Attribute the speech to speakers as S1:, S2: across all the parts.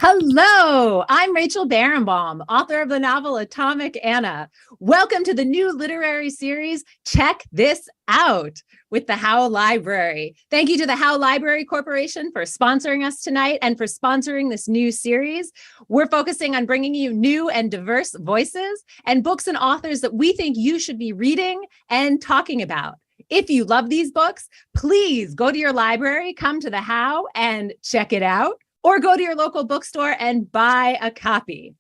S1: Hello, I'm Rachel Barenbaum, author of the novel Atomic Anna. Welcome to the new literary series, Check This Out, with the Howe Library. Thank you to the Howe Library Corporation for sponsoring us tonight and for sponsoring this new series. We're focusing on bringing you new and diverse voices and books and authors that we think you should be reading and talking about. If you love these books, please go to your library, come to the Howe and check it out, or go to your local bookstore and buy a copy.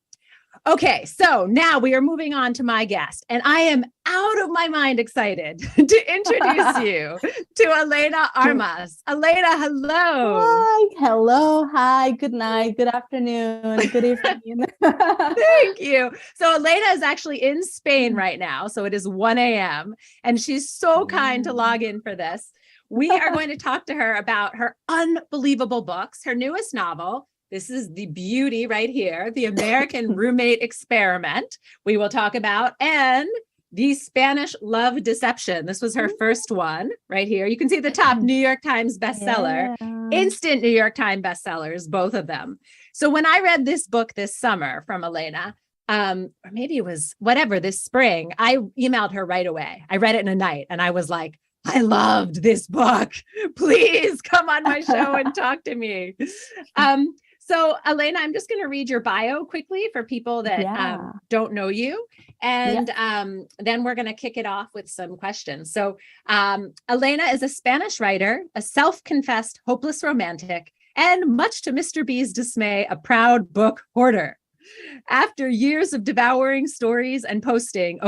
S1: Okay, so now we are moving on to my guest, and I am out of my mind excited to introduce you to Elena Armas. Elena, hello.
S2: Hi, hello, hi, good night, good afternoon, good evening.
S1: Thank you. So Elena is actually in Spain right now, so it is 1 a.m., and she's so kind to log in for this. We are going to talk to her about her unbelievable books, her newest novel. This is the beauty right here, The American Roommate Experiment, we will talk about, and The Spanish Love Deception. This was her first one right here. You can see the top New York Times bestseller, instant New York Times bestsellers, both of them. So when I read this book this summer from Elena, or maybe it was whatever, this spring, I emailed her right away. I read it in a night and I was like, I loved this book. Please come on my show and talk to me. So Elena, I'm just going to read your bio quickly for people that don't know you. And then we're going to kick it off with some questions. So Elena is a Spanish writer, a self-confessed hopeless romantic, and much to Mr. B's dismay, a proud book hoarder. After years of devouring stories and posting,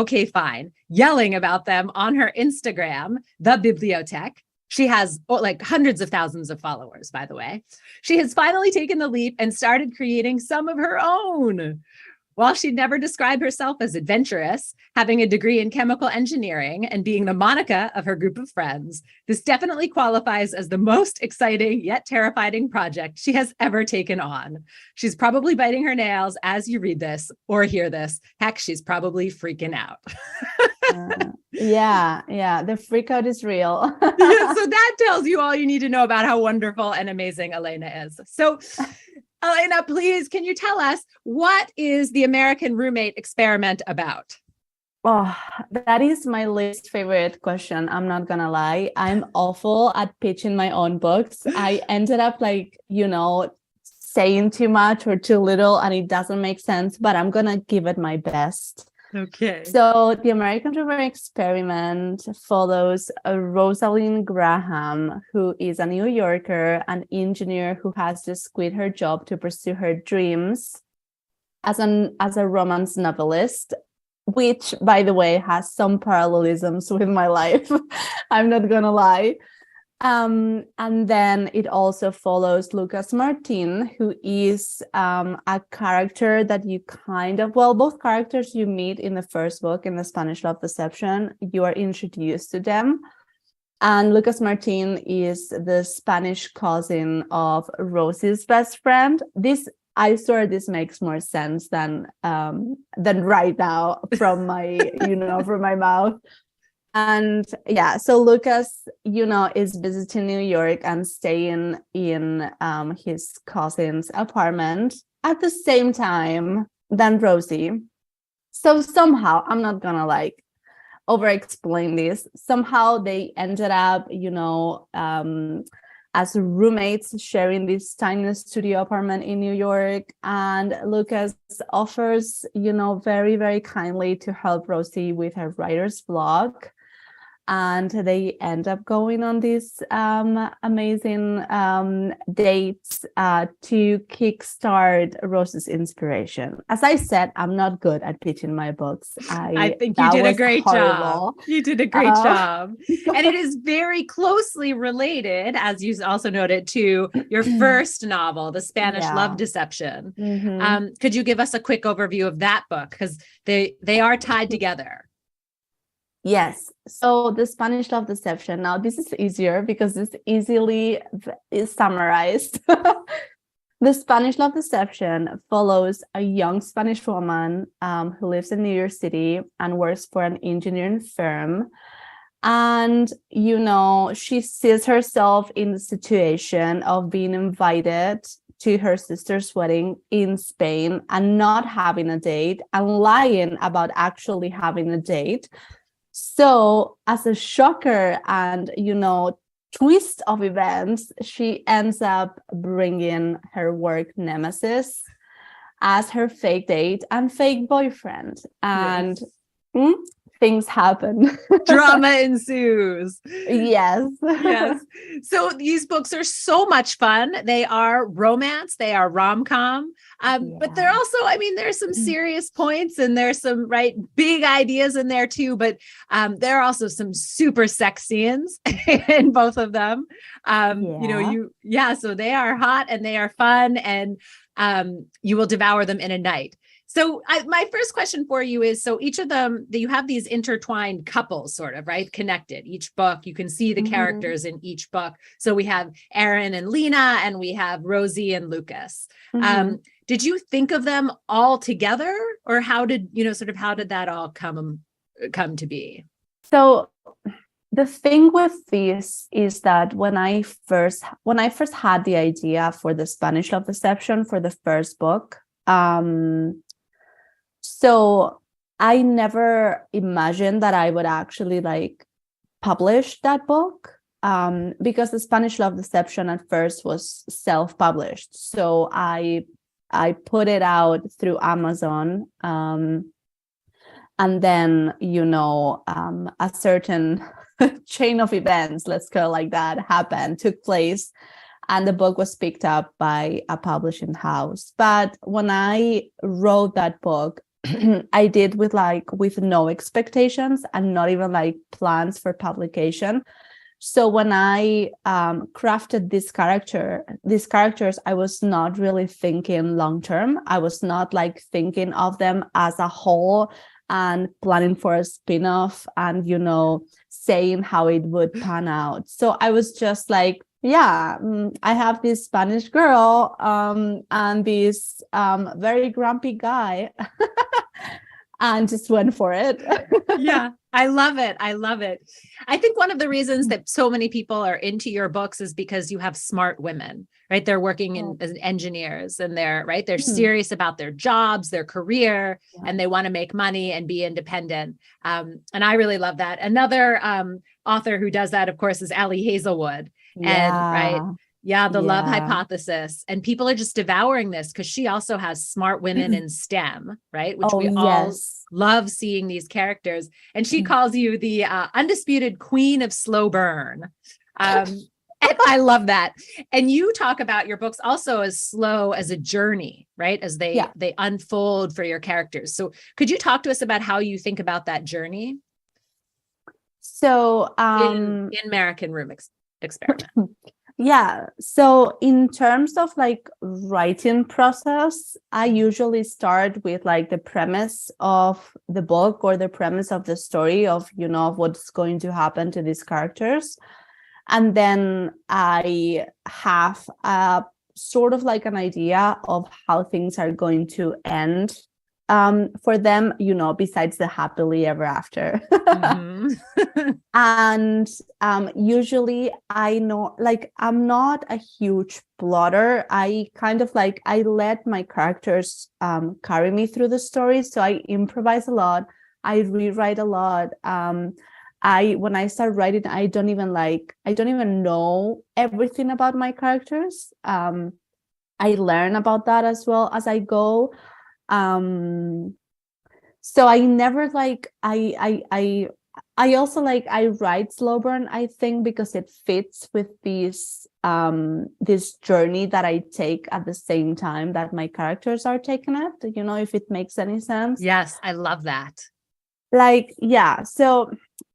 S1: yelling about them on her Instagram, The Bibliothèque. She has like hundreds of thousands of followers, by the way. She has finally taken the leap and started creating some of her own. While she'd never described herself as adventurous, having a degree in chemical engineering and being the Monica of her group of friends, this definitely qualifies as the most exciting yet terrifying project she has ever taken on. She's probably biting her nails as you read this or hear this. Heck, she's probably freaking out.
S2: The freak out is real.
S1: So that tells you all you need to know about how wonderful and amazing Elena is. So Elena, please, can you tell us what is the American Roommate Experiment about?
S2: Oh, that is my least favorite question. I'm not gonna lie. I'm awful at pitching my own books. I ended up saying too much or too little and it doesn't make sense, but I'm gonna give it my best.
S1: Okay.
S2: So the American Roommate Experiment follows Rosalind Graham, who is a New Yorker, an engineer who has just quit her job to pursue her dreams as a romance novelist, which, by the way, has some parallelisms with my life. I'm not gonna lie. And then it also follows Lucas Martin, who is a character that you both characters you meet in the first book, in The Spanish Love Deception, you are introduced to them. And Lucas Martin is the Spanish cousin of Rosie's best friend. I swear this makes more sense than right now from my, from my mouth. And so Lucas, is visiting New York and staying in his cousin's apartment at the same time than Rosie. So somehow, I'm not gonna over-explain this. Somehow they ended up, as roommates sharing this tiny studio apartment in New York. And Lucas offers, very, very kindly to help Rosie with her writer's blog. And they end up going on these amazing dates to kickstart Rose's inspiration. As I said, I'm not good at pitching my books.
S1: I think you did a great job. You did a great job. And it is very closely related, as you also noted, to your first novel, The Spanish Love Deception.
S2: Mm-hmm.
S1: Could you give us a quick overview of that book? Because they are tied together.
S2: Yes. So The Spanish Love Deception. Now, this is easier because this easily is summarized. The Spanish Love Deception follows a young Spanish woman who lives in New York City and works for an engineering firm. And, she sees herself in the situation of being invited to her sister's wedding in Spain and not having a date and lying about actually having a date. So as a shocker and, twist of events, she ends up bringing her work nemesis as her fake date and fake boyfriend. And things happen.
S1: Drama ensues.
S2: Yes.
S1: Yes. So these books are so much fun. They are romance, they are rom-com. But they're also, there's some serious points and there's some big ideas in there too. But there are also some super sex scenes in both of them. So they are hot and they are fun, and you will devour them in a night. So my first question for you is, so each of them, you have these intertwined couples sort of, right? Connected. Each book, you can see the characters in each book. So we have Aaron and Lena, and we have Rosie and Lucas. Did you think of them all together, or how did that all come to be?
S2: So the thing with this is that when I first had the idea for the Spanish Love Deception for the first book, so I never imagined that I would actually publish that book, because the Spanish Love Deception at first was self-published. So I put it out through Amazon, and then a certain chain of events, let's call it like that, took place, and the book was picked up by a publishing house. But when I wrote that book, I did with no expectations and not even plans for publication. So when I crafted these characters, I was not really thinking long term. I was not thinking of them as a whole and planning for a spin-off and saying how it would pan out. So I was just I have this Spanish girl and this very grumpy guy and just went for it.
S1: Yeah, I love it. I think one of the reasons that so many people are into your books is because you have smart women, right? They're working as engineers, and they're serious about their jobs, their career, and they want to make money and be independent. And I really love that. Another author who does that, of course, is Ali Hazelwood. The love hypothesis, and people are just devouring this because she also has smart women in STEM, right? Which all love seeing these characters. And she calls you the undisputed queen of slow burn. And I love that. And you talk about your books also as slow as a journey, right? As they unfold for your characters. So could you talk to us about how you think about that journey?
S2: So
S1: in American Room Experiment.
S2: Yeah. So in terms of writing process, I usually start with the premise of the book or the premise of the story of what's going to happen to these characters. And then I have a sort of an idea of how things are going to end for them, besides the happily ever after. And usually I know, I'm not a huge plotter. I kind of I let my characters carry me through the story. So I improvise a lot. I rewrite a lot. When I start writing, I don't even know everything about my characters. I learn about that as well as I go. So I never I also I write slow burn, I think, because it fits with this journey that I take at the same time that my characters are taking it, if it makes any sense.
S1: Yes, I love that.
S2: So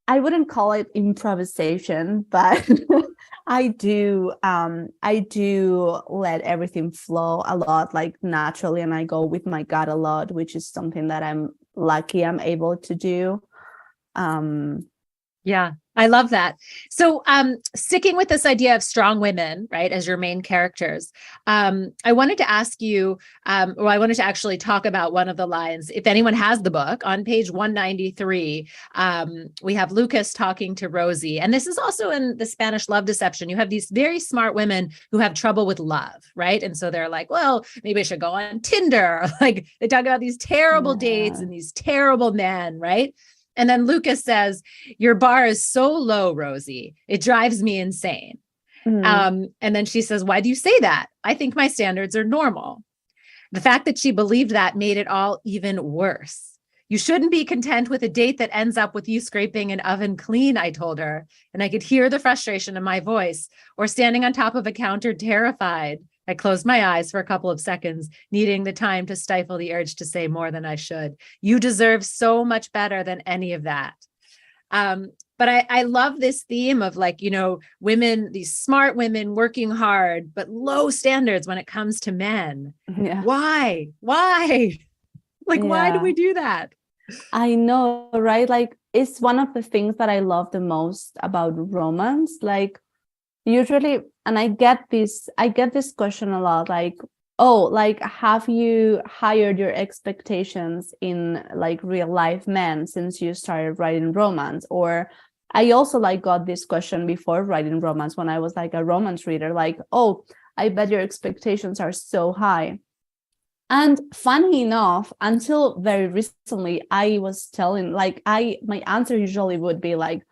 S2: I wouldn't call it improvisation, but I do let everything flow a lot, naturally, and I go with my gut a lot, which is something that I'm lucky I'm able to do.
S1: Yeah, I love that. So, sticking with this idea of strong women, right, as your main characters, I wanted to ask you, I wanted to actually talk about one of the lines. If anyone has the book, on page 193, we have Lucas talking to Rosie. And this is also in the Spanish Love Deception. You have these very smart women who have trouble with love, right? And so they're like, well, maybe I should go on Tinder. Like they talk about these terrible dates and these terrible men, right? And then Lucas says, your bar is so low, Rosie. It drives me insane. And then she says, why do you say that? I think my standards are normal. The fact that she believed that made it all even worse. You shouldn't be content with a date that ends up with you scraping an oven clean, I told her. And I could hear the frustration in my voice, or standing on top of a counter terrified. I closed my eyes for a couple of seconds, needing the time to stifle the urge to say more than I should. You deserve so much better than any of that. But I love this theme of like, women, these smart women working hard, but low standards when it comes to men.
S2: Yeah.
S1: Why? Like, why do we do that?
S2: I know, right? Like, it's one of the things that I love the most about romance. Like, usually, and I get this question a lot, like, oh, like, have you hired your expectations in like real life men since you started writing romance? Or I also like got this question before writing romance when I was like a romance reader, like, oh, I bet your expectations are so high. And funny enough, until very recently, I was telling, like, my answer usually would be like,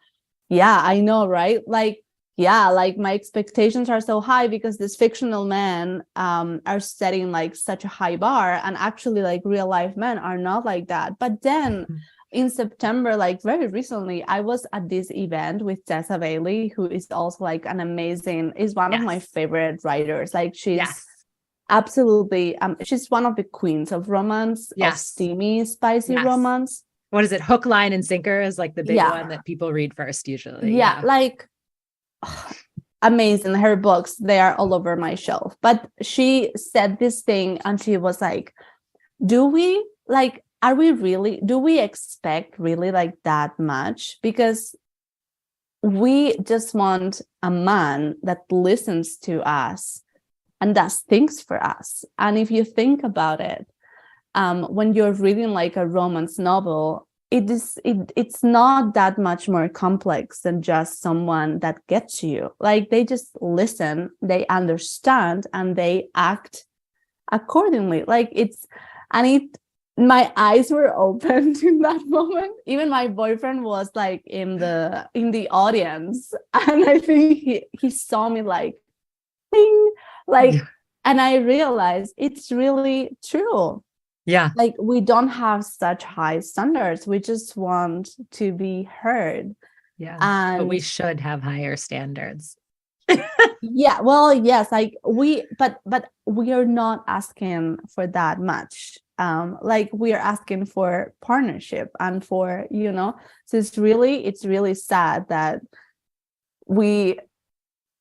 S2: yeah, I know, right? Like, yeah, like my expectations are so high because these fictional men are setting like such a high bar, and actually like real life men are not like that. But then in September, like very recently, I was at this event with Tessa Bailey, who is also like is one of my favorite writers. Like she's absolutely, she's one of the queens of romance, of steamy, spicy romance.
S1: What is it? Hook, line, and sinker is like the big one that people read first usually.
S2: Yeah, like amazing. Her books, they are all over my shelf. But she said this thing and she was like, do we expect really like that much? Because we just want a man that listens to us and does things for us. And if you think about it, when you're reading like a romance novel, it's not that much more complex than just someone that gets you. Like they just listen, they understand, and they act accordingly. Like my eyes were opened in that moment. Even my boyfriend was like in the audience, and I think he saw me like, ding, like, and I realized it's really true.
S1: Yeah.
S2: Like we don't have such high standards. We just want to be heard.
S1: Yeah. But we should have higher standards.
S2: Yeah. Well, yes, like but we are not asking for that much. Like we are asking for partnership and for, so it's really sad that we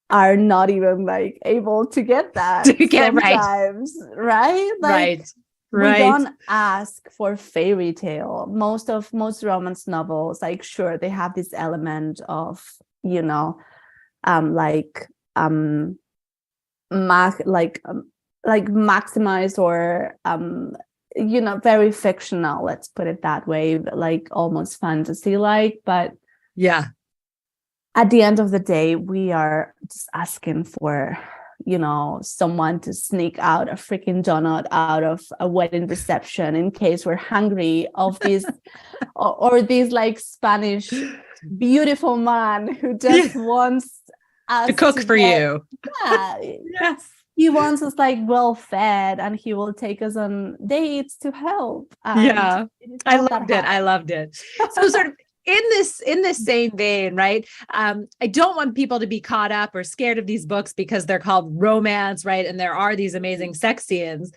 S2: are not even like able to get that sometimes, right? Like, we don't ask for fairy tale. Most romance novels, like, sure, they have this element of, maximized or very fictional, let's put it that way, like almost fantasy like. But
S1: yeah,
S2: at the end of the day, we are just asking for someone to sneak out a freaking donut out of a wedding reception in case we're hungry, of this or this like Spanish beautiful man who just wants us
S1: to cook for you.
S2: Yeah. Yes. He wants us like well fed, and he will take us on dates to help.
S1: Yeah. I loved it. So sort of in this same vein, right? I don't want people to be caught up or scared of these books because they're called romance, right? And there are these amazing sex scenes,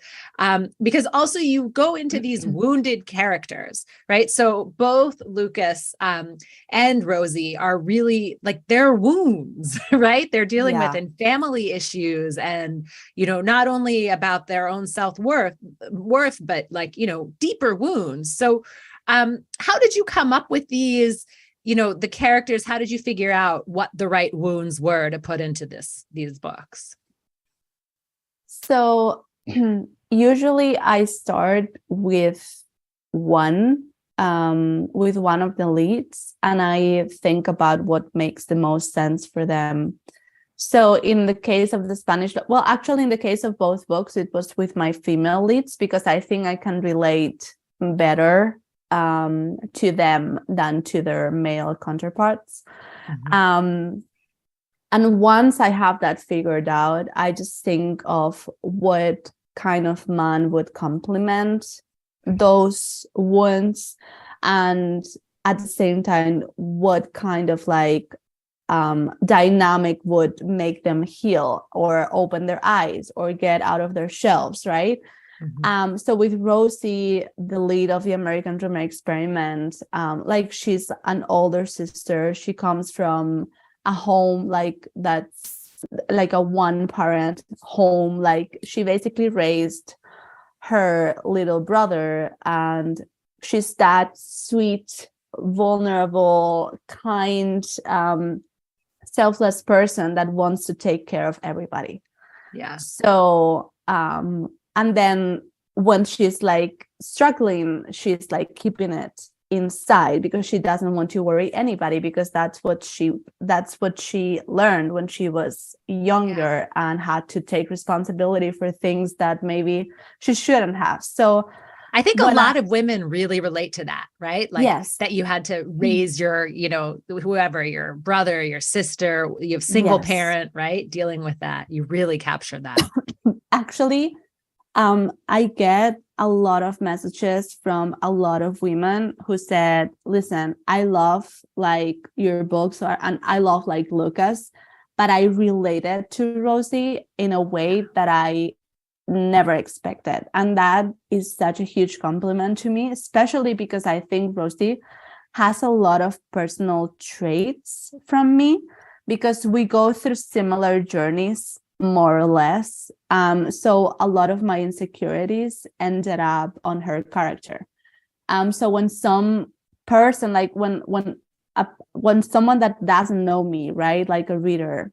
S1: because also you go into these wounded characters, right? So both Lucas and Rosie are really like their wounds, right? They're dealing with and family issues, and not only about their own self-worth, but like deeper wounds. So how did you come up with these, the characters, how did you figure out what the right wounds were to put into these books?
S2: So usually I start with one of the leads, and I think about what makes the most sense for them. So in the case of the Spanish, well, actually in the case of both books, it was with my female leads, because I think I can relate better to them than to their male counterparts.
S1: Mm-hmm.
S2: And once I have that figured out, I just think of what kind of man would complement those wounds, and at the same time, what kind of like dynamic would make them heal or open their eyes or get out of their shelves, right?
S1: Mm-hmm.
S2: So with Rosie, the lead of the American Dreamer experiment, like she's an older sister. She comes from a home like that's like a one parent home. Like she basically raised her little brother, and she's that sweet, vulnerable, kind, selfless person that wants to take care of everybody.
S1: Yeah.
S2: So and then when she's like struggling, she's like keeping it inside because she doesn't want to worry anybody, because that's what she learned when she was younger and had to take responsibility for things that maybe she shouldn't have. So
S1: I think a lot of women really relate to that, right? Like
S2: yes,
S1: that you had to raise your, whoever, your brother, your sister, you have single parent, right? Dealing with that. You really captured that.
S2: Actually, I get a lot of messages from a lot of women who said, listen, I love like your books and I love like Lucas, but I related to Rosie in a way that I never expected. And that is such a huge compliment to me, especially because I think Rosie has a lot of personal traits from me, because we go through similar journeys, more or less. So a lot of my insecurities ended up on her character. So when some person, like when someone that doesn't know me, right, like a reader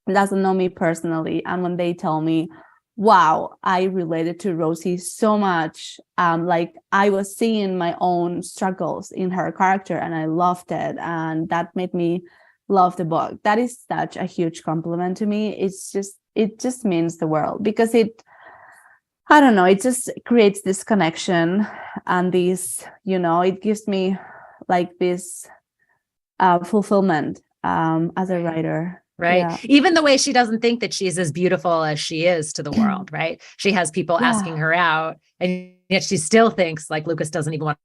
S2: doesn't know me personally, and when they tell me, wow, I related to Rosie so much, like I was seeing my own struggles in her character and I loved it, and that made me love the book. That is such a huge compliment to me. It just means the world, because I don't know, it just creates this connection and this, it gives me like this fulfillment as a writer.
S1: Right.
S2: Yeah.
S1: Even the way she doesn't think that she's as beautiful as she is to the world, right? She has people asking her out, and yet she still thinks like Lucas doesn't even want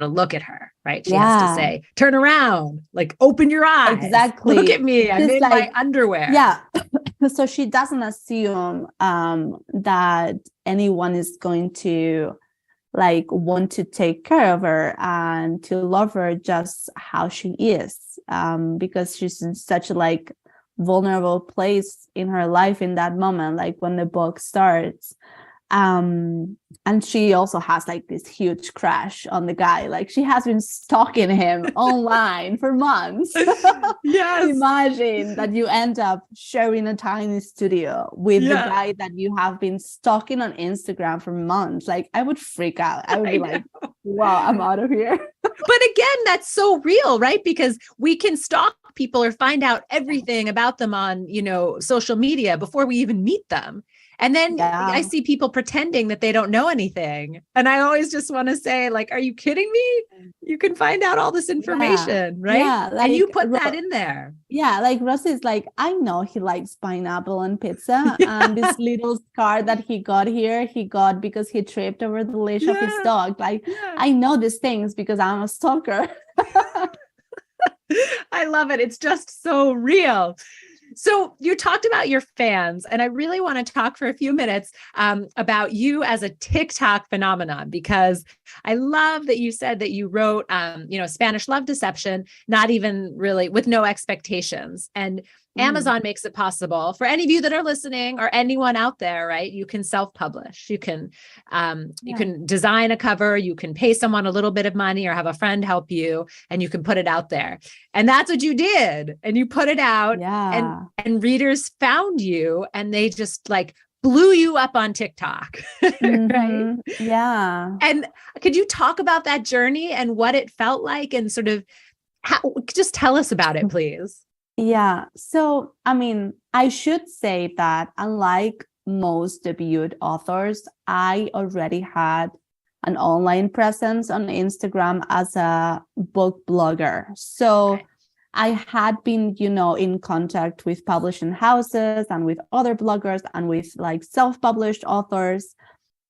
S1: to look at her, right? She has to say, turn around, like open your eyes.
S2: Exactly.
S1: Look at me. I'm in my underwear.
S2: Yeah. So she doesn't assume that anyone is going to like want to take care of her and to love her just how she is, because she's in such a like vulnerable place in her life in that moment, like when the book starts. And she also has like this huge crush on the guy. Like she has been stalking him online for months.
S1: Yes.
S2: Imagine that you end up sharing a tiny studio with the guy that you have been stalking on Instagram for months. Like I would freak out. I would be like, wow, I'm out of here.
S1: But again, that's so real, right? Because we can stalk people or find out everything about them on, social media before we even meet them. And then I see people pretending that they don't know anything. And I always just want to say, like, are you kidding me? You can find out all this information, right?
S2: Yeah, like,
S1: and you put that in there.
S2: Yeah, like Ross is like, I know he likes pineapple and pizza. And this little scar that he got here, he got because he tripped over the leash of his dog. Like, I know these things because I'm a stalker.
S1: I love it. It's just so real. So you talked about your fans, and I really want to talk for a few minutes about you as a TikTok phenomenon, because I love that you said that you wrote, Spanish Love Deception, not even really with no expectations. And Amazon makes it possible for any of you that are listening or anyone out there, right? You can self-publish. You can design a cover, you can pay someone a little bit of money or have a friend help you, and you can put it out there. And that's what you did. And you put it out and readers found you and they just like blew you up on TikTok, right?
S2: Yeah.
S1: And could you talk about that journey and what it felt like and sort of just tell us about it, please?
S2: Yeah. So, I mean, I should say that unlike most debuted authors, I already had an online presence on Instagram as a book blogger. So I had been, in contact with publishing houses and with other bloggers and with like self-published authors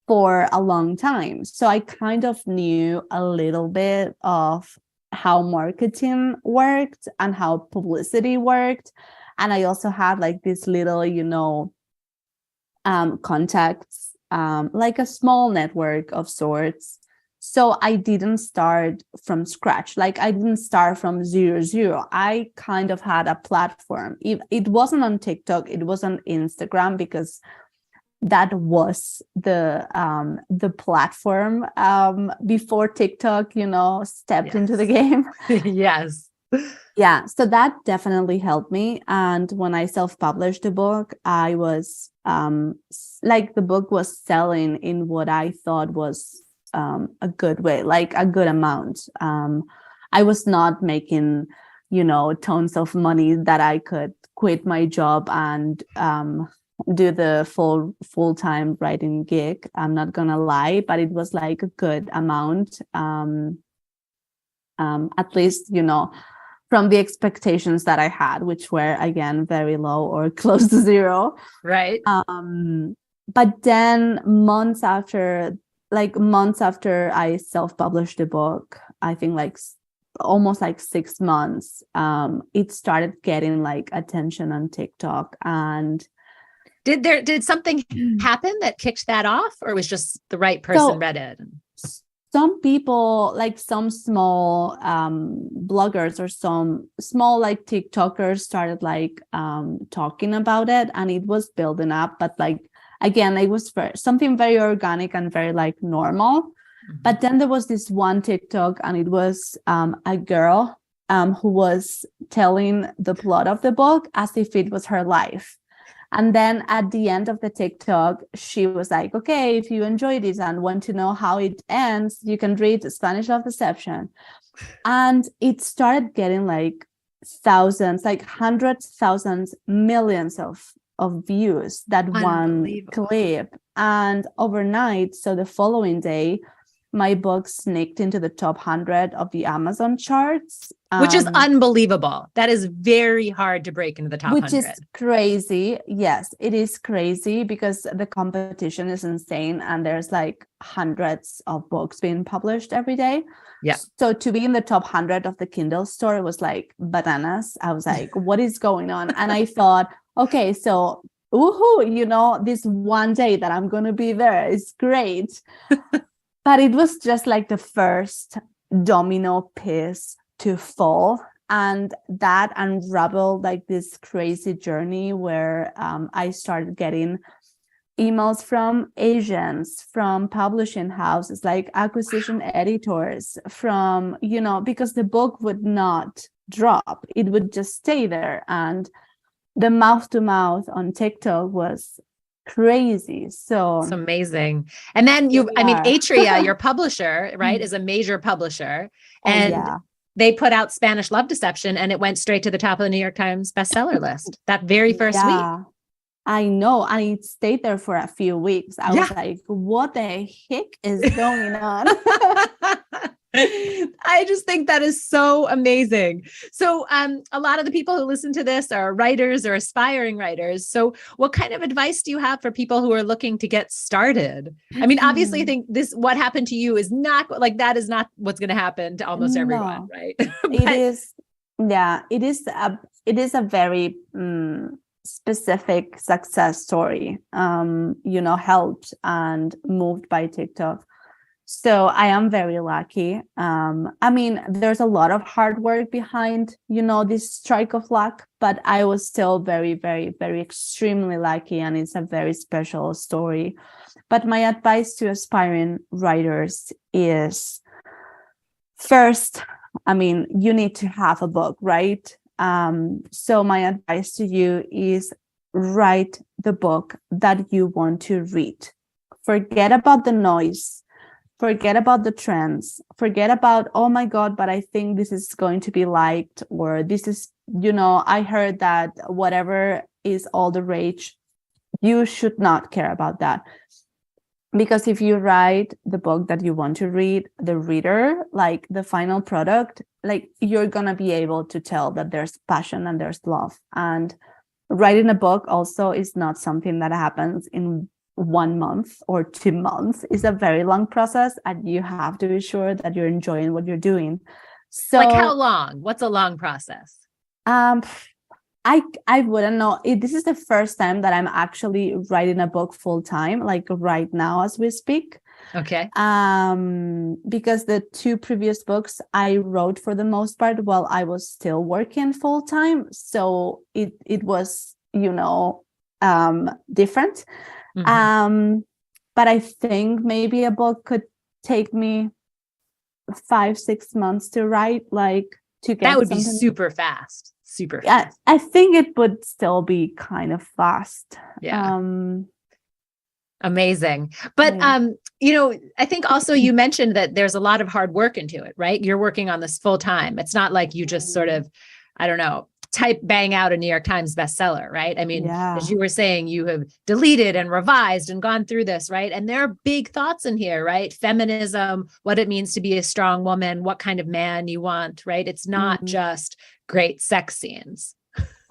S2: for a long time. So I kind of knew a little bit of how marketing worked and how publicity worked. And I also had like this little, contacts, like a small network of sorts. So I didn't start from scratch. Like I didn't start from 0. I kind of had a platform. It wasn't on TikTok, it was on Instagram because that was the platform before TikTok, stepped into the game.
S1: Yes.
S2: Yeah. So that definitely helped me. And when I self-published the book, I was the book was selling in what I thought was a good way, like a good amount. I was not making, tons of money that I could quit my job and do the full-time writing gig. I'm not gonna lie, but it was like a good amount, at least, from the expectations that I had, which were again very low or close to 0.
S1: Right.
S2: But then months after I self-published the book, I think like almost like 6 months, it started getting like attention on TikTok. And
S1: did something happen that kicked that off, or was just the right person read it?
S2: Some people, like some small bloggers or some small like TikTokers started like talking about it, and it was building up. But like, again, it was something very organic and very like normal. Mm-hmm. But then there was this one TikTok, and it was a girl who was telling the plot of the book as if it was her life. And then at the end of the TikTok, she was like, okay, if you enjoy this and want to know how it ends, you can read Spanish Love Deception. And it started getting like thousands, like hundreds, thousands, millions of views, that one clip. And overnight, so the following day, my book sneaked into the top 100 of the Amazon charts.
S1: Which is unbelievable. That is very hard to break into the top 100.
S2: Which is crazy. Yes, it is crazy because the competition is insane and there's like hundreds of books being published every day.
S1: Yeah.
S2: So to be in the top 100 of the Kindle store was like bananas. I was like, what is going on? And I thought, okay, so woohoo, this one day that I'm going to be there is great. But it was just like the first domino piece to fall, and that unraveled like this crazy journey where I started getting emails from agents, from publishing houses, like acquisition editors, from because the book would not drop, it would just stay there, and the mouth to mouth on TikTok was crazy. So
S1: it's amazing. And then Atria, your publisher, right, is a major publisher, and they put out Spanish Love Deception, and it went straight to the top of the New York Times bestseller list that very first week.
S2: I know. And it stayed there for a few weeks. I was like, what the heck is going on?
S1: I just think that is so amazing. So a lot of the people who listen to this are writers or aspiring writers. So what kind of advice do you have for people who are looking to get started? I mean, obviously, I think what happened to you is not like, that is not what's going to happen to almost everyone, right?
S2: It is. Yeah, it is a very specific success story, helped and moved by TikTok. So I am very lucky. I mean, there's a lot of hard work behind, this strike of luck, but I was still very, very, very extremely lucky, and it's a very special story. But my advice to aspiring writers is, first, I mean, you need to have a book, right? So my advice to you is write the book that you want to read. Forget about the noise. Forget about the trends. Forget about, oh my God, but I think this is going to be liked, or this is, I heard that whatever is all the rage. You should not care about that. Because if you write the book that you want to read, the reader, like the final product, like you're going to be able to tell that there's passion and there's love. And writing a book also is not something that happens in 1 month or 2 months. It's a very long process, and you have to be sure that you're enjoying what you're doing. So,
S1: like, how long? What's a long process?
S2: I wouldn't know. This is the first time that I'm actually writing a book full time, like right now as we speak.
S1: Okay.
S2: Because the 2 previous books I wrote for the most part while I was still working full time, so it was different.
S1: Mm-hmm.
S2: But I think maybe a book could take me 5-6 months to write, like to get
S1: that would be
S2: something.
S1: super fast. Super
S2: Yeah,
S1: fast.
S2: I think it would still be kind of fast.
S1: Yeah. Amazing. But I think also you mentioned that there's a lot of hard work into it, right? You're working on this full time. It's not like you just sort of, I don't know, bang out a New York Times bestseller, right? I mean, as you were saying, you have deleted and revised and gone through this, right? And there are big thoughts in here, right? Feminism, what it means to be a strong woman, what kind of man you want, right? It's not just great sex scenes.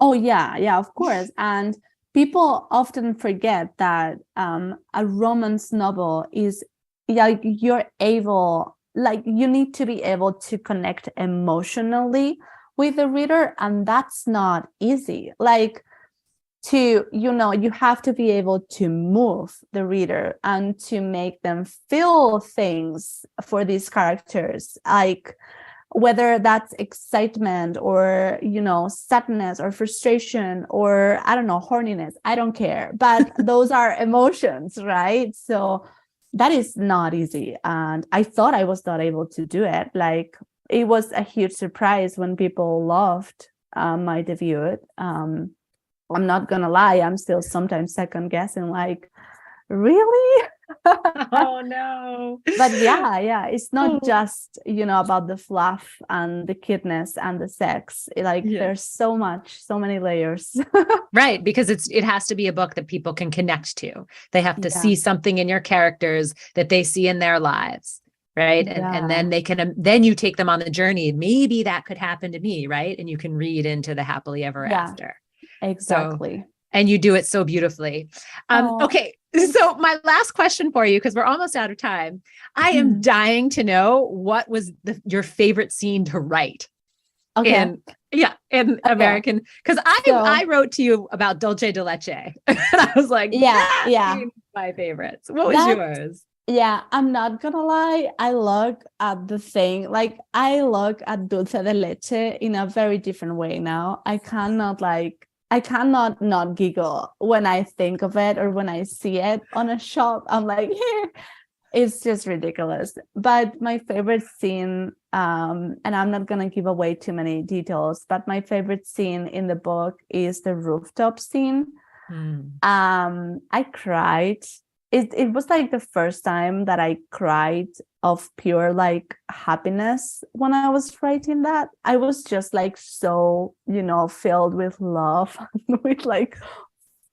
S2: Oh, yeah, of course. And people often forget that a romance novel is, you're able, like, you need to be able to connect emotionally with the reader, and that's not easy. Like, you have to be able to move the reader and to make them feel things for these characters, like whether that's excitement or sadness or frustration or, I don't know, horniness, I don't care, but those are emotions, right? So that is not easy, and I thought I was not able to do it. Like, it was a huge surprise when people loved my debut. I'm not gonna lie, I'm still sometimes second guessing, like, really?
S1: Oh no.
S2: But yeah, it's not just about the fluff and the cuteness and the sex. There's so many layers.
S1: Right, because it has to be a book that people can connect to. They have to see something in your characters that they see in their lives, right? And then you take them on the journey. Maybe that could happen to me, right? And you can read into the happily ever after.
S2: Exactly.
S1: So, and you do it so beautifully. Okay, so my last question for you, because we're almost out of time. I am dying to know, what was your favorite scene to write? In American, because I wrote to you about Dulce de Leche, and I was like, my favorites. What was yours?
S2: Yeah, I'm not gonna lie. I look at the thing, like, I look at Dulce de Leche in a very different way now. I cannot not giggle when I think of it, or when I see it on a shop. I'm like, it's just ridiculous. But my favorite scene, and I'm not gonna give away too many details, but my favorite scene in the book is the rooftop scene. I cried. It was like the first time that I cried of pure, like, happiness when I was writing that. I was just like so, filled with love, with like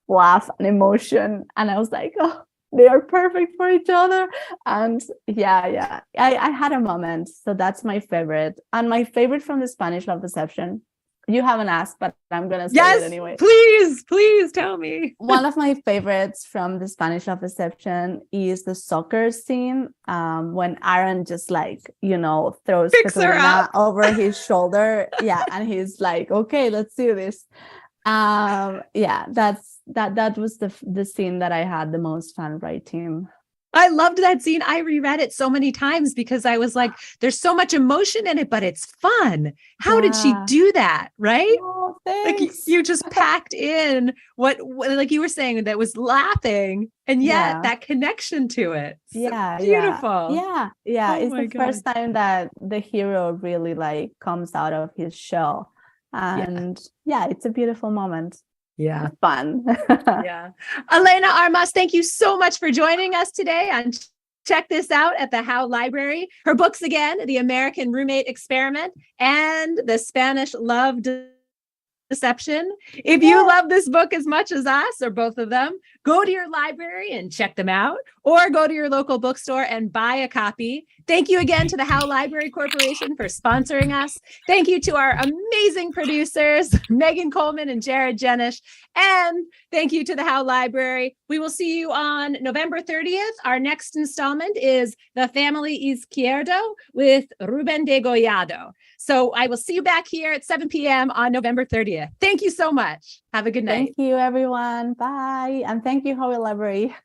S2: laugh and emotion. And I was like, oh, they are perfect for each other. And I had a moment. So that's my favorite. And my favorite from the Spanish Love Deception, you haven't asked, but I'm gonna say it anyway.
S1: Please tell me.
S2: One of my favorites from the Spanish Love Deception is the soccer scene, when Aaron just throws Catalina over his shoulder. And he's like, okay, let's do this. That was the scene that I had the most fun writing.
S1: I loved that scene. I reread it so many times because I was like, there's so much emotion in it, but it's fun. How did she
S2: Yeah.
S1: do that? Right?
S2: Oh,
S1: Like
S2: thanks.
S1: you just packed in what, like you were saying, that was laughing and yet
S2: Yeah.
S1: that connection to it. So
S2: Yeah, yeah,
S1: beautiful.
S2: yeah.
S1: Oh
S2: It's
S1: my
S2: the
S1: God.
S2: first time that the hero really like comes out of his shell.
S1: Yeah.
S2: And yeah, it's a beautiful moment.
S1: Yeah.
S2: It's fun.
S1: Yeah. Elena Armas, thank you so much for joining us today on Check This Out at the Howe Library. Her books again, The American Roommate Experiment and The Spanish Love Deception. If you love this book as much as us, or both of them, go to your library and check them out, or go to your local bookstore and buy a copy. Thank you again to the Howe Library Corporation for sponsoring us. Thank you to our amazing producers, Megan Coleman and Jared Jenish. And thank you to the Howe Library. We will see you on November 30th. Our next installment is The Family Izquierdo with Ruben Degollado. So I will see you back here at 7 p.m. on November 30th. Thank you so much. Have a good night.
S2: Thank you, everyone. Bye. And thank you, Howe Library.